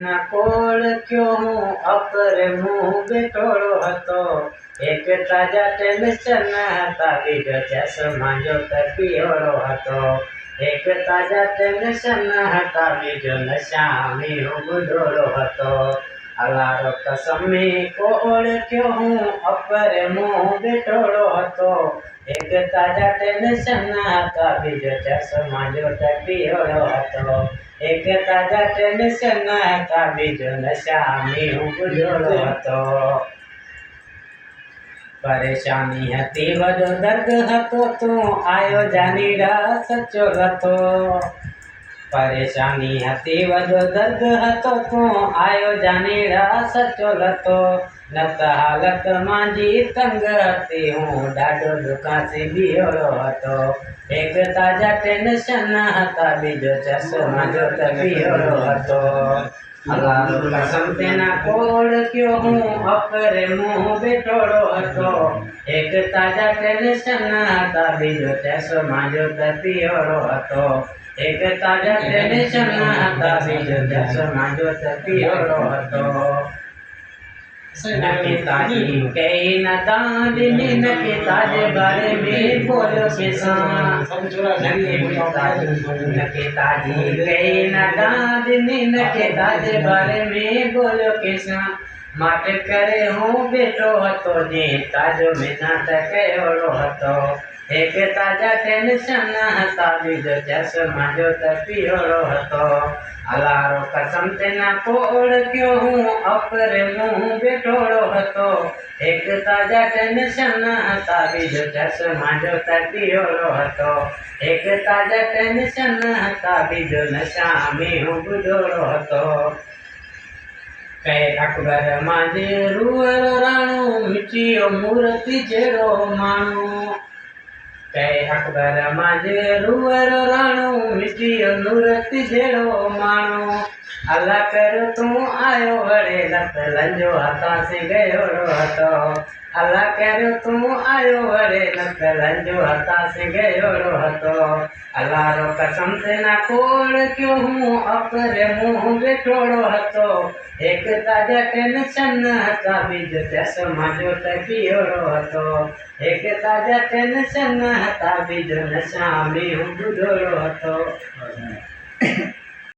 ના કોળ ક્યો હું અપર મું બેઠોડો હતો, એક તાજા ટેન્શન હતા, બીજો ચશ્મા જોતર પિયોળો હતો. એક તાજા ટેન્શન હતા, બીજો નશામી હું બુઢોળો હતો. અલારો કસમી કોળ ક્યો હું અપર મું બેઠોડો હતો, એક તાજા ટેન્શન હતા, બીજો ચશ્મા જોતર પિયોળો હતો. એક તાજા ટેન્શન હતા, બીજો નશામી હું બુઢોળો હતો. પરેશાની હતી બધો દર્દ હતો, તું આયો જાનીડા સચ્ચો હતો. પરેશાની હતી બધો દર્દ હતો, તું આયો જાનીડા સચ્ચો હતો. નત હાલત માંજી તંગ હતી, હું દાડો દુકાથી બિયોળો હતો. એક તાજા ટેન્શન હતા, બીજો ચશ્મા જોતર પિયોળો હતો. અલારો કસમ તેના કોળ ક્યો હું અપરે મું બેઠોડો હતો, એક તાજા ટેન્શન હતા, બીજો ચશ્મા જોતર પિયોળો હતો. એક તાજા ટેન્શન હતા, બીજો ચશ્મા જોતર પિયોળો હતો. નકી તાજી કઈ ન દાંડની, નકી તાજે બારે મેં બોલ્યો કિસાન. નકી તાજી કઈ ન દાંડની, નકી તાજે બારે મેં બોલ્યો કિસાન. માટે કરે હું બેઠો હતો, જે તાજો મેનાત કયોડો હતો. એક તાજા ટેન્શન હતા, બીજો ચશ્મા જોતર પિયોળો હતો. અલારો કસમ તેના કોળ ક્યો હું અપરે મું બેઠોડો હતો, એક તાજા ટેન્શન હતા, બીજો ચશ્મા જોતર પિયોળો હતો. એક તાજા ટેન્શન હતા, બીજો નશામી હું બુઢોળો હતો. કઈ અકબર માંજે રૂવર રાણું, મીઠીયો મૂર્તિ જેડો માણું. કઈ અકબર માંજે રૂવર રાણું, મીઠીયો મૂર્તિ જેડો માણું. અલ્લા કર તું આયો વળે, લત લંજો હતાસી ગયોડો હતો. અલ્લા કર તું આયો વળે, લત લંજો હતાસી ગયોડો હતો. અલારો કસમ તેના કોળ ક્યો હું અપરે મું બેઠોડો હતો, એક તાજા ટેન્શન હતા, બીજો ચશ્મા જોતર પિયોળો હતો. એક તાજા ટેન્શન હતા, બીજો નશામી હું બુઢોળો હતો.